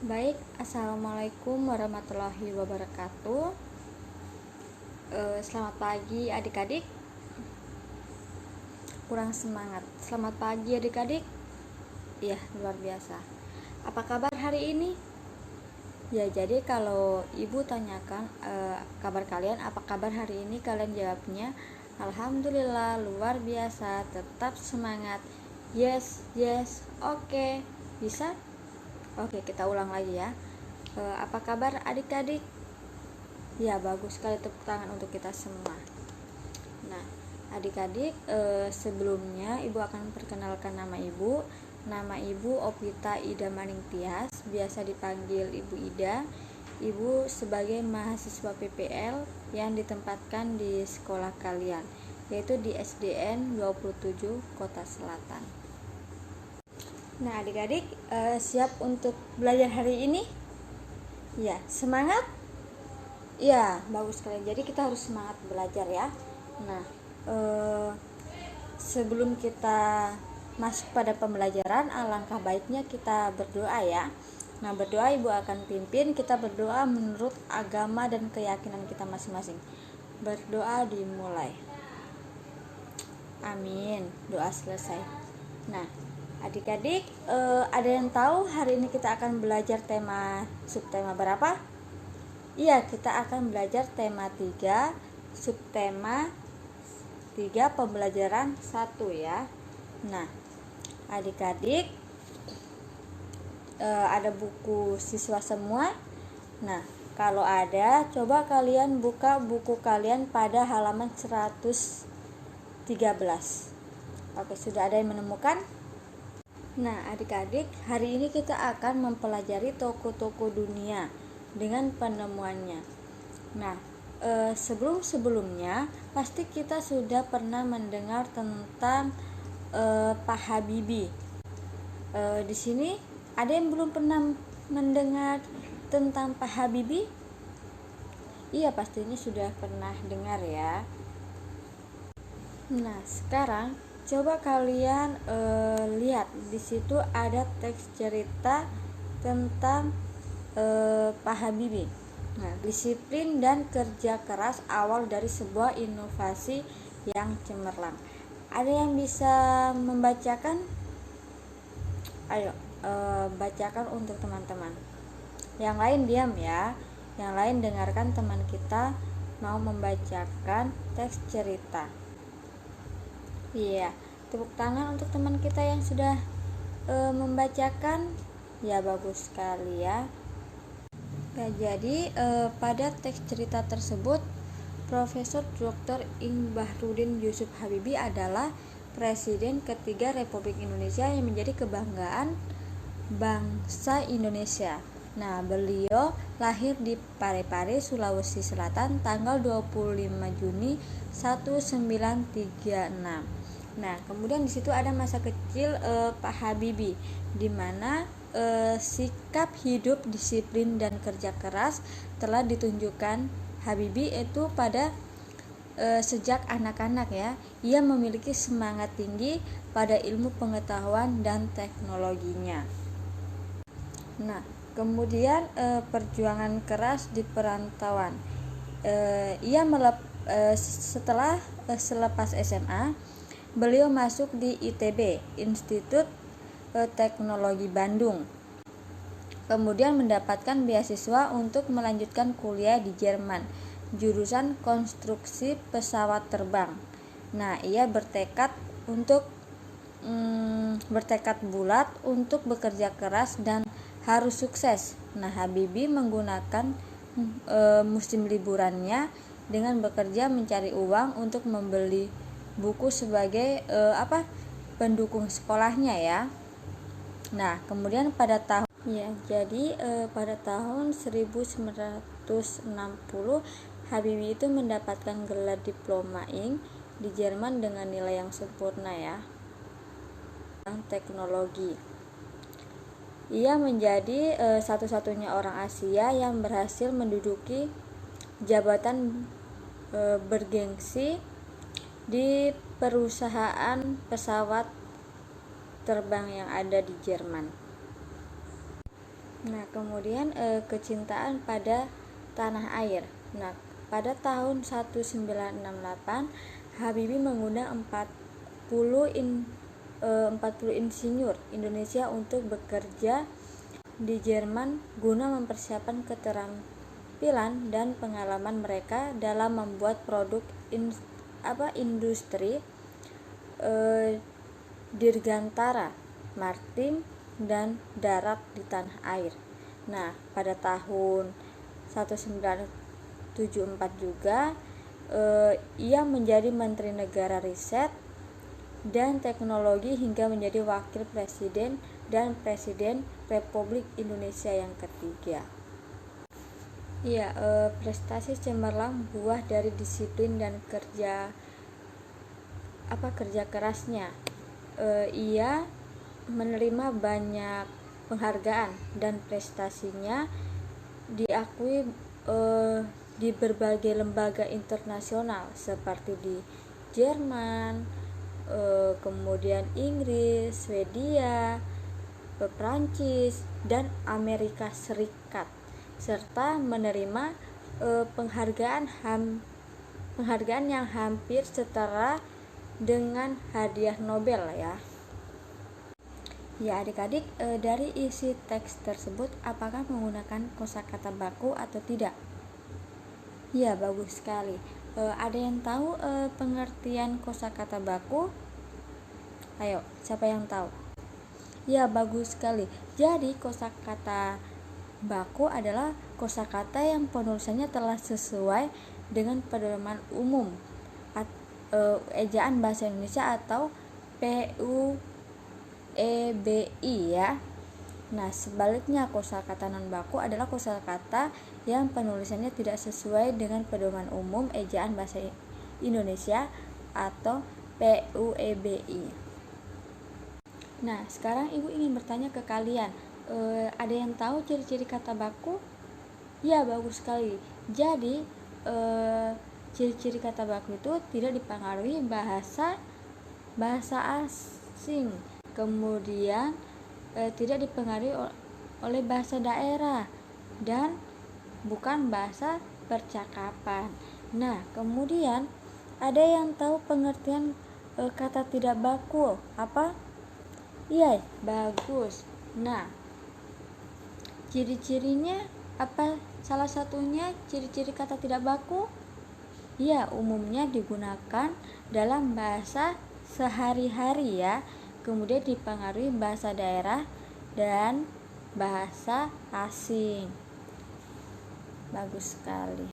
Baik, assalamualaikum warahmatullahi wabarakatuh. Selamat pagi adik-adik. Kurang semangat. Selamat pagi adik-adik. Ya, luar biasa. Apa kabar hari ini? Ya, jadi kalau ibu tanyakan kabar kalian, apa kabar hari ini? Kalian jawabnya, alhamdulillah, luar biasa, tetap semangat. Yes, yes, oke. Bisa? Oke, kita ulang lagi ya. Apa kabar adik-adik? Ya, bagus sekali, tepuk tangan untuk kita semua. Nah, adik-adik, sebelumnya ibu akan perkenalkan nama ibu. Nama ibu Opita Ida Maningtyas, biasa dipanggil Ibu Ida. Ibu sebagai mahasiswa PPL yang ditempatkan di sekolah kalian, yaitu di SDN 27 Kota Selatan. Nah, adik-adik, siap untuk belajar hari ini? Ya, semangat? Ya, bagus sekali. Jadi kita harus semangat belajar ya. Nah, sebelum kita masuk pada pembelajaran, alangkah baiknya kita berdoa ya. Nah, berdoa ibu akan pimpin. Kita berdoa menurut agama dan keyakinan kita masing-masing. Berdoa dimulai. Amin. Doa selesai. Nah, adik-adik, ada yang tahu hari ini kita akan belajar subtema berapa? Iya, kita akan belajar tema 3, subtema 3, pembelajaran 1 ya. Nah, adik-adik, ada buku siswa semua? Nah, kalau ada, coba kalian buka buku kalian pada halaman 113. Oke, sudah ada yang menemukan? Nah, adik-adik, hari ini kita akan mempelajari toko-toko dunia dengan penemuannya. Nah, sebelumnya pasti kita sudah pernah mendengar tentang Pak Habibie. Di sini ada yang belum pernah mendengar tentang Pak Habibie? Iya, pastinya sudah pernah dengar ya. Nah, sekarang coba kalian lihat di situ ada teks cerita tentang Pak Habibie. Nah, disiplin dan kerja keras awal dari sebuah inovasi yang cemerlang. Ada yang bisa membacakan? Ayo, bacakan untuk teman-teman. Yang lain diam ya. Yang lain dengarkan teman kita mau membacakan teks cerita. Iya, tepuk tangan untuk teman kita yang sudah membacakan. Ya, bagus sekali ya. Nah, jadi pada teks cerita tersebut, Profesor Dr. Ing Bahrudin Yusuf Habibie adalah Presiden ketiga Republik Indonesia yang menjadi kebanggaan bangsa Indonesia. Nah, beliau lahir di Parepare, Sulawesi Selatan tanggal 25 Juni 1936. Nah, kemudian di situ ada masa kecil Pak Habibie, di mana sikap hidup disiplin dan kerja keras telah ditunjukkan Habibie itu pada sejak anak-anak ya. Ia memiliki semangat tinggi pada ilmu pengetahuan dan teknologinya. Nah, kemudian perjuangan keras di perantauan. Ia setelah selepas SMA, beliau masuk di ITB, Institut Teknologi Bandung. Kemudian mendapatkan beasiswa untuk melanjutkan kuliah di Jerman, jurusan konstruksi pesawat terbang. Nah, ia bertekad bulat untuk bekerja keras dan harus sukses. Nah, Habibie menggunakan musim liburannya dengan bekerja mencari uang untuk membeli buku sebagai pendukung sekolahnya ya. Nah, kemudian pada tahun 1960 Habibie itu mendapatkan gelar diploma Ing di Jerman dengan nilai yang sempurna ya. Teknologi. Ia menjadi satu-satunya orang Asia yang berhasil menduduki jabatan bergengsi di perusahaan pesawat terbang yang ada di Jerman. Nah, kemudian kecintaan pada tanah air. Nah, pada tahun 1968 Habibie mengundang 40 insinyur Indonesia untuk bekerja di Jerman guna mempersiapkan keterampilan dan pengalaman mereka dalam membuat produk industri dirgantara, maritim, dan darat di tanah air. Nah, pada tahun 1974 juga ia menjadi Menteri Negara Riset dan Teknologi hingga menjadi Wakil Presiden dan Presiden Republik Indonesia yang ketiga. Ya, prestasi cemerlang buah dari disiplin dan kerja kerasnya. Ia menerima banyak penghargaan dan prestasinya diakui di berbagai lembaga internasional seperti di Jerman, kemudian Inggris, Swedia, Perancis, dan Amerika Serikat, serta menerima penghargaan yang hampir setara dengan hadiah Nobel ya. Ya adik-adik, dari isi teks tersebut apakah menggunakan kosakata baku atau tidak? Ya, bagus sekali. Ada yang tahu pengertian kosakata baku? Ayo, siapa yang tahu? Ya, bagus sekali. Jadi kosakata baku adalah kosakata yang penulisannya telah sesuai dengan pedoman umum ejaan bahasa Indonesia atau PUEBI ya. Nah, sebaliknya kosakata non baku adalah kosakata yang penulisannya tidak sesuai dengan pedoman umum ejaan bahasa Indonesia atau PUEBI. Nah, sekarang Ibu ingin bertanya ke kalian, ada yang tahu ciri-ciri kata baku? Ya, bagus sekali. Jadi, ciri-ciri kata baku itu tidak dipengaruhi bahasa asing, kemudian tidak dipengaruhi oleh bahasa daerah, dan bukan bahasa percakapan. Nah, kemudian ada yang tahu pengertian kata tidak baku apa? Iya, bagus. Nah, ciri-cirinya apa? Salah satunya ciri-ciri kata tidak baku? Ya, umumnya digunakan dalam bahasa sehari-hari ya. Kemudian dipengaruhi bahasa daerah dan bahasa asing. Bagus sekali.